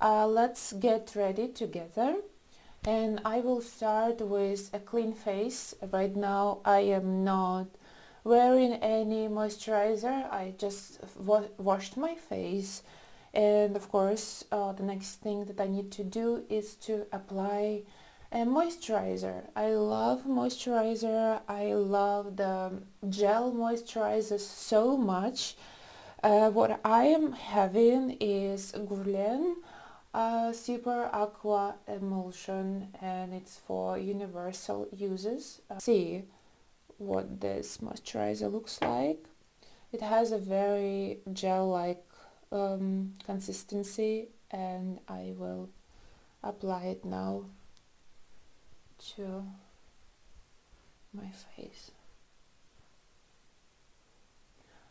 Let's get ready together, and I will start with a clean face. Right now I am not wearing any moisturizer. I just washed my face, and of course the next thing that I need to do is to apply a moisturizer. I love moisturizer. I love the gel moisturizers so much. What I am having is Guerlain Super Aqua Emulsion, and it's for universal uses. See what this moisturizer looks like. It has a very gel-like consistency, and I will apply it now to my face.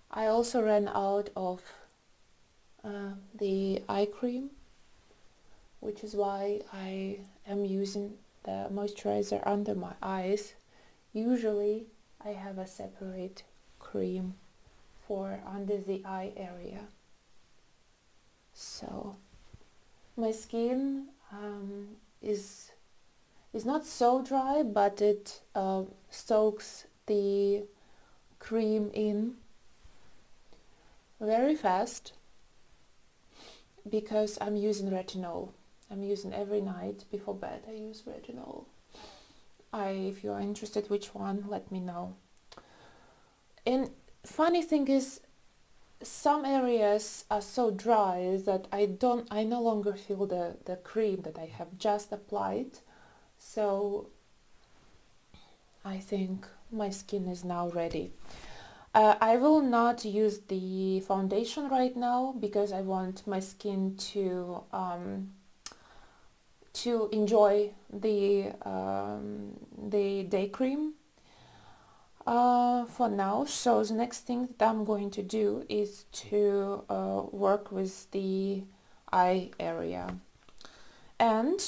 I also ran out of the eye cream, which is why I am using the moisturizer under my eyes. Usually I have a separate cream for under the eye area. So my skin is not so dry, but it soaks the cream in very fast because I'm using retinol. I'm using every night before bed. I use retinol. If you are interested which one, let me know. And funny thing is, some areas are so dry that I no longer feel the cream that I have just applied. So I think my skin is now ready. I will not use the foundation right now because I want my skin to enjoy the day cream for now. So the next thing that I'm going to do is to work with the eye area, and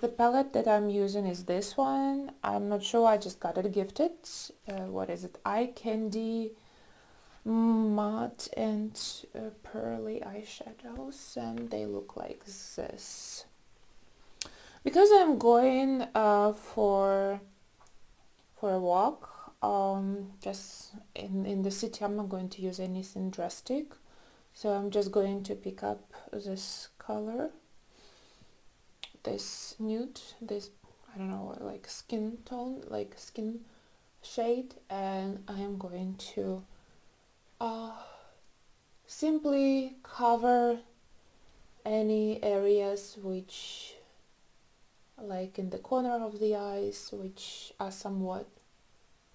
the palette that I'm using is this one. I'm not sure, I just got it gifted. What is it? Eyecandy matte and pearly eyeshadows, and they look like this. Because I'm going for a walk just in the city, I'm not going to use anything drastic, so I'm just going to pick up this color, this nude, this, I don't know, like skin tone, like skin shade, and I am going to simply cover any areas which, like in the corner of the eyes, which are somewhat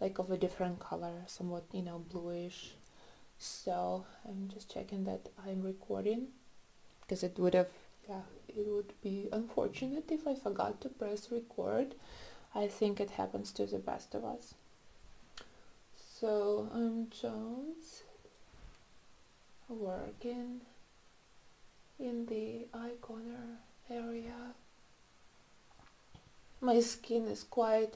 like of a different color, somewhat, you know, bluish. So I'm just checking that I'm recording, because it would be unfortunate if I forgot to press record. I think it happens to the best of us. So I'm just working in the eye corner area. My skin is quite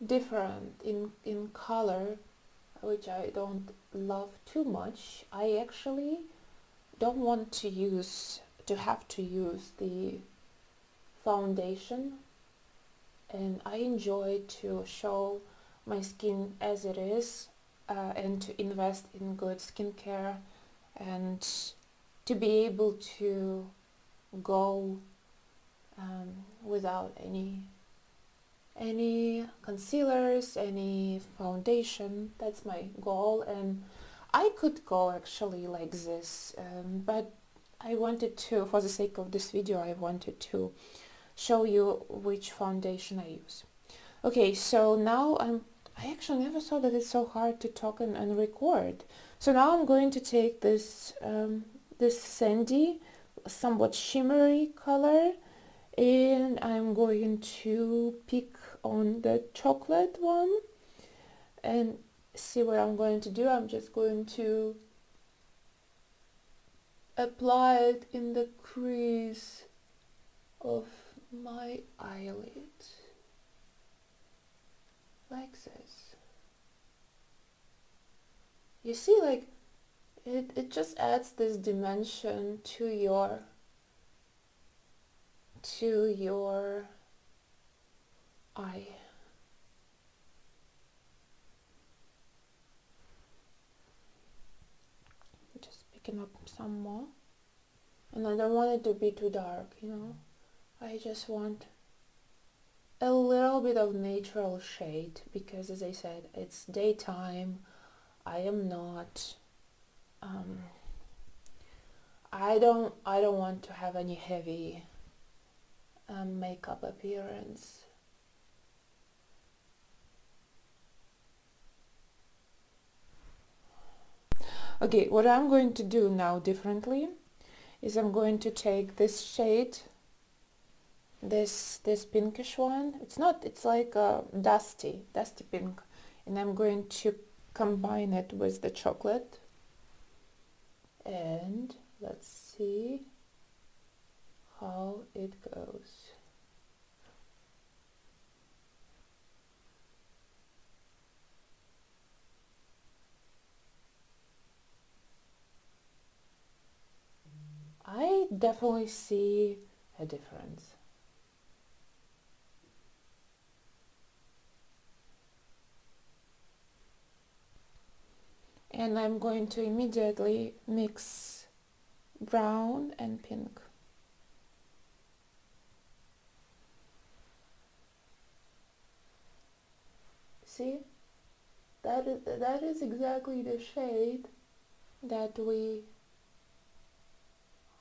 different in color, which I don't love too much. I actually don't want to have to use the foundation, and I enjoy to show my skin as it is, and to invest in good skincare, and to be able to go without any concealers, any foundation. That's my goal, and I could go actually like this, but I wanted to, for the sake of this video, I wanted to show you which foundation I use. Okay, so now I actually never thought that it's so hard to talk and record. So now I'm going to take this this sandy, somewhat shimmery color, and I'm going to pick on the chocolate one and see what I'm going to do. I'm just going to apply it in the crease of my eyelid, like this. You see, like, it just adds this dimension to your eye. Just picking up some more. And I don't want it to be too dark, you know. I just want a little bit of natural shade because, as I said, it's daytime. I am not I don't want to have any heavy makeup appearance. Okay, what I'm going to do now differently is I'm going to take this shade, this pinkish one. It's like a dusty pink, and I'm going to combine it with the chocolate, and let's see how it goes. I definitely see a difference. And I'm going to immediately mix brown and pink. See? That is exactly the shade that we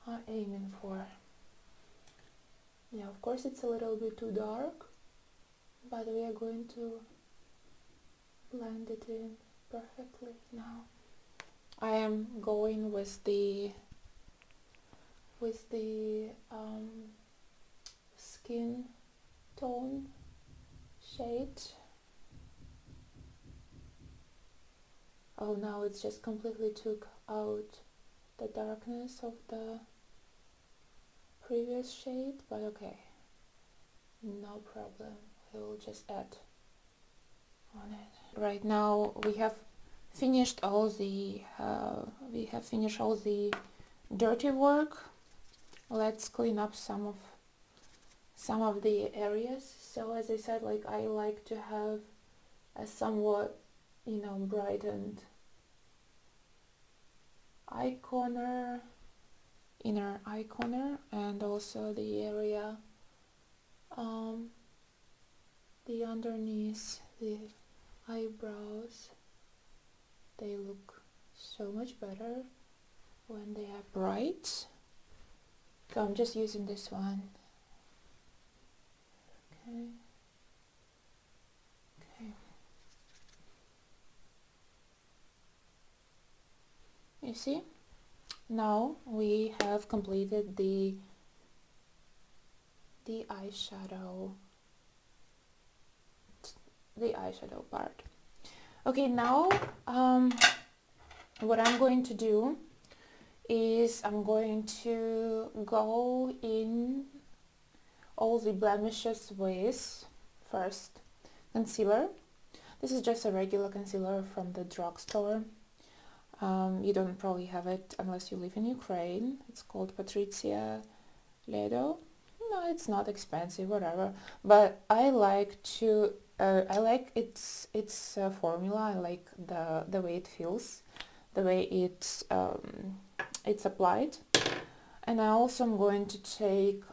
are aiming for. Yeah, of course it's a little bit too dark, but we are going to blend it in perfectly now. I am going with the skin tone shade. Oh, now it's just completely took out the darkness of the previous shade, but okay, no problem. We'll just add on it. Right now we have finished all the dirty work. Let's clean up some of the areas. So as I said, like, I like to have a somewhat, you know, brightened eye corner, inner eye corner, and also the area the underneath the eyebrows. They look so much better when they are bright. So I'm just using this one. Okay. Okay. You see? Now we have completed the eyeshadow part. Okay, now what I'm going to do is I'm going to go in all the blemishes with first concealer. This is just a regular concealer from the drugstore. You don't probably have it unless you live in Ukraine. It's called Patricia Ledo. No, it's not expensive, whatever. But I like its formula. I like the way it feels, the way it's applied. And I also am going to take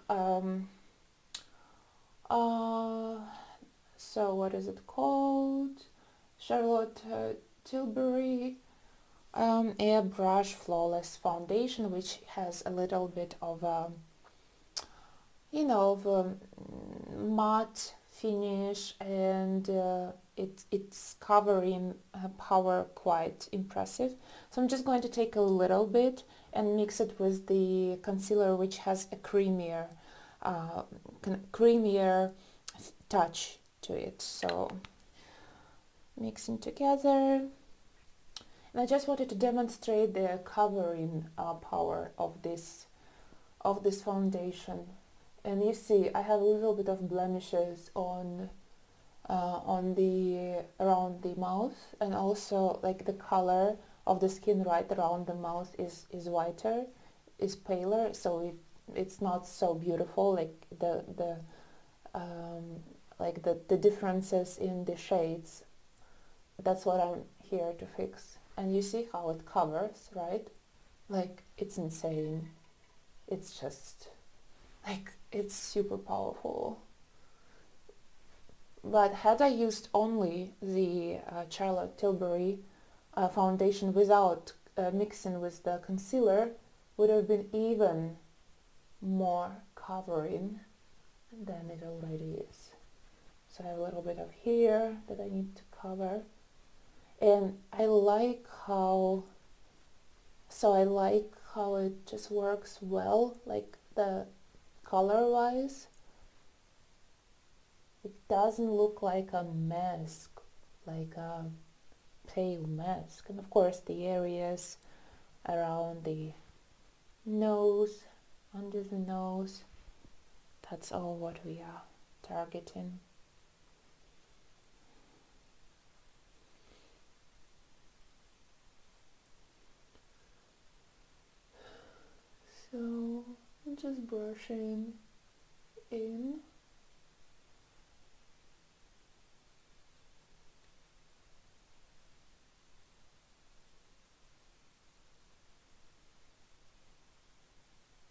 so what is it called? Charlotte Tilbury Airbrush Flawless Foundation, which has a little bit of a, you know, of a matte finish, and it's covering power quite impressive. So I'm just going to take a little bit and mix it with the concealer, which has a creamier touch to it. So mixing together. And I just wanted to demonstrate the covering power of this foundation. And you see, I have a little bit of blemishes on the around the mouth, and also like the color of the skin right around the mouth is whiter, is paler, so it's not so beautiful, like the differences in the shades. That's what I'm here to fix. And you see how it covers, right? Like, it's insane. It's just like, it's super powerful. But had I used only the Charlotte Tilbury foundation without mixing with the concealer, would have been even more covering than it already is. So I have a little bit of here that I need to cover. And I like how it just works well, like the color wise. It doesn't look like a mask, like a pale mask. And of course the areas around the nose, under the nose, that's all what we are targeting. So I'm just brushing in.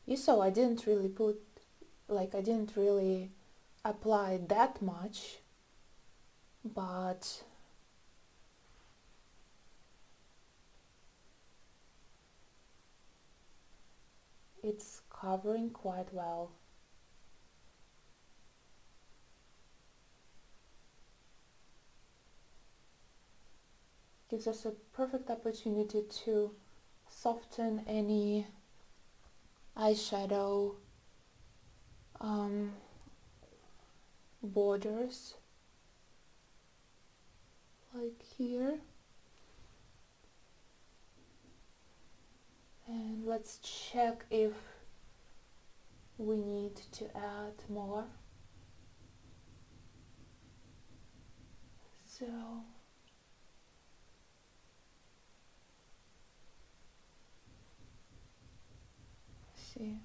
You saw I didn't really apply that much, but it's covering quite well. Gives us a perfect opportunity to soften any eyeshadow borders, like here. And let's check if we need to add more. So see.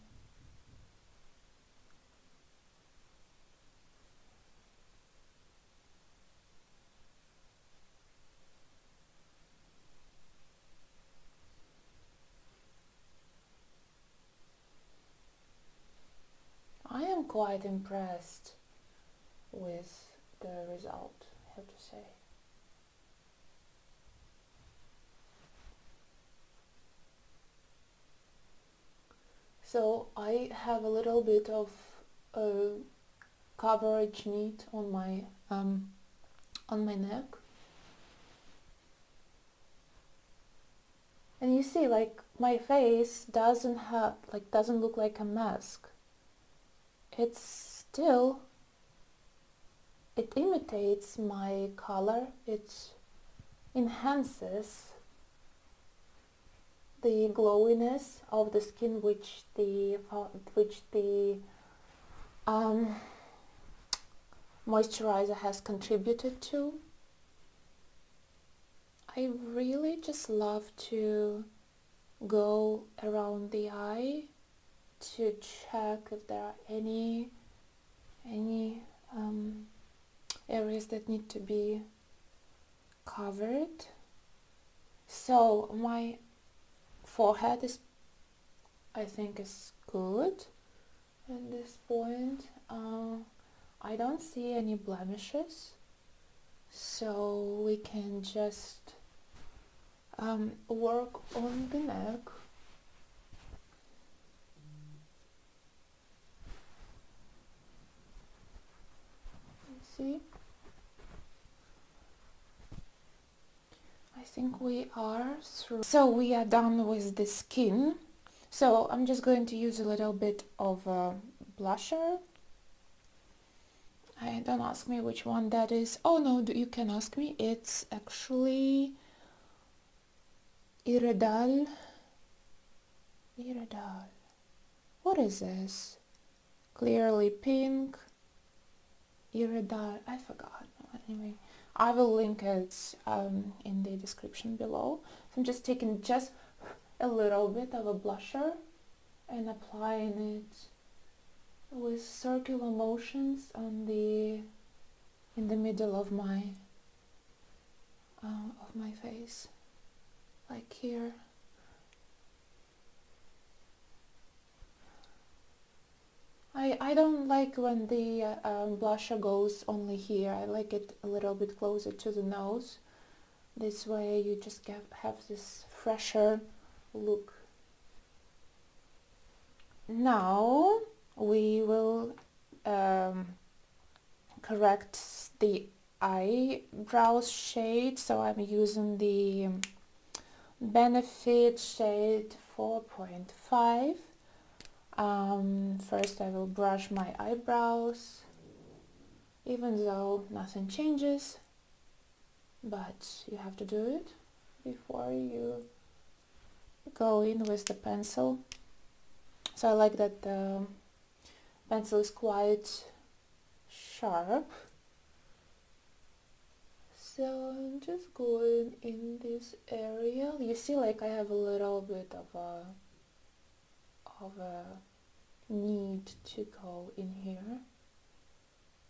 I am quite impressed with the result, I have to say. So I have a little bit of coverage need on my neck, and you see, like, my face doesn't look like a mask. It's still, it imitates my color, it enhances the glowiness of the skin which the moisturizer has contributed to. I really just love to go around the eye to check if there are any areas that need to be covered. So my forehead is, I think, is good at this point. I don't see any blemishes, so we can just work on the neck. See, I think we are through. So we are done with the skin. So I'm just going to use a little bit of blusher. Don't ask me which one that is. Oh no, you can ask me. It's actually Iredal. What is this? Clearly pink. Iredal. I forgot. Anyway, I will link it in the description below. So I'm just taking just a little bit of a blusher and applying it with circular motions on in the middle of my face, like here. I don't like when the blusher goes only here. I like it a little bit closer to the nose. This way you just have this fresher look. Now we will correct the eyebrows shade, so I'm using the Benefit shade 4.5. First I will brush my eyebrows, even though nothing changes, but you have to do it before you go in with the pencil. So I like that the pencil is quite sharp. So I'm just going in this area. You see, like I have a little bit of a need to go in here.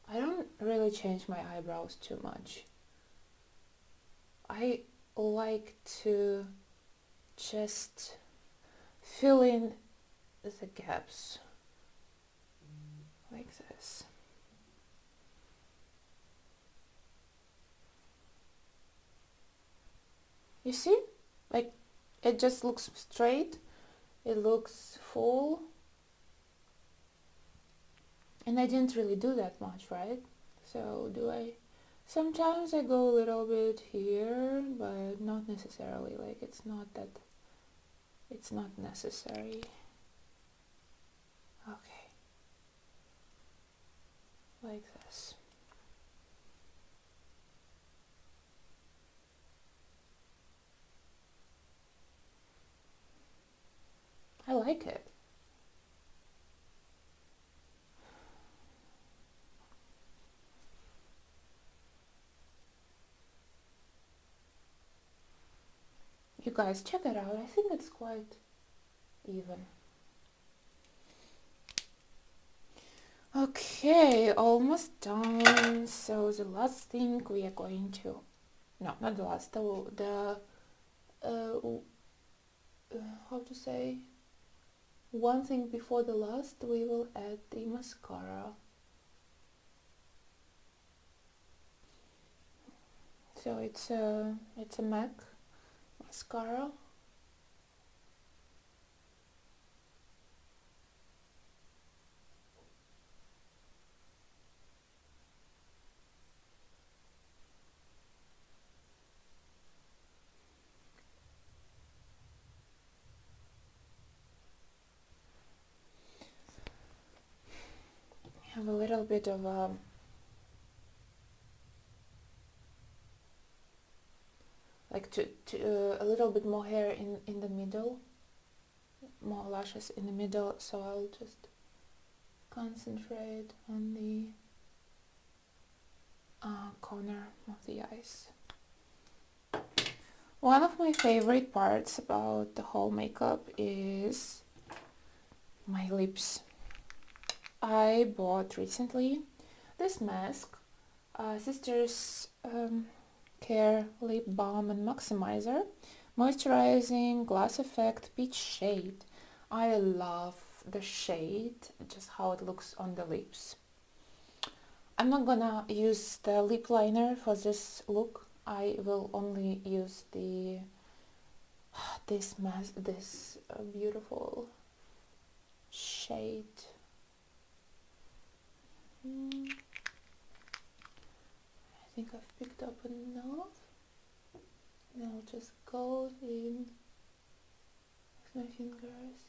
I don't really change my eyebrows too much. I like to just fill in the gaps like this. You see? Like it just looks straight, it looks full. And I didn't really do that much, right? So do I? Sometimes I go a little bit here, but not necessarily. Like it's not necessary. Okay. Like this. I like it. You guys check it out. I think it's quite even. Okay, almost done. So the last thing we are going to, no, not the last, the how to say, one thing before the last, we will add the mascara. So it's a M.A.C Mascara. Have a little bit of like a little bit more hair in the middle, more lashes in the middle, so I'll just concentrate on the corner of the eyes. One of my favorite parts about the whole makeup is my lips. I bought recently this mask, Sisters Care Lip Balm and Maximizer, moisturizing glass effect peach shade. I love the shade, just how it looks on the lips. I'm not gonna use the lip liner for this look. I will only use this beautiful shade. I think I've picked up enough. And I'll just go in with my fingers.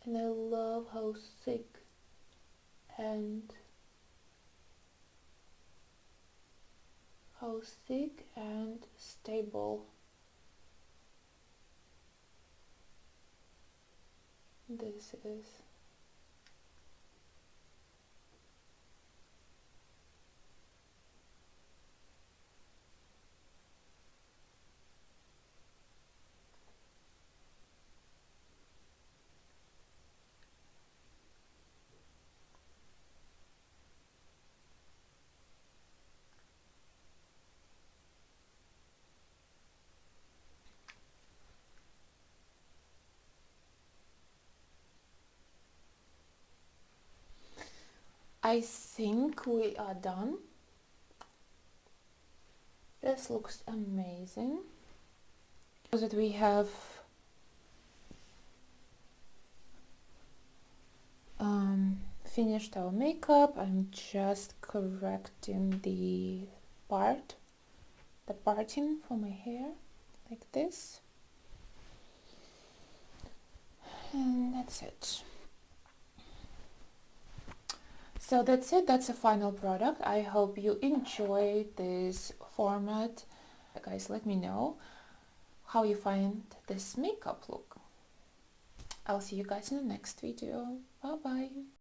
And I love how thick and stable this is. I think we are done. This looks amazing. So that we have finished our makeup. I'm just correcting the parting for my hair, like this. And that's it. So that's it, that's a final product. I hope you enjoyed this format. Guys, let me know how you find this makeup look. I'll see you guys in the next video. Bye bye.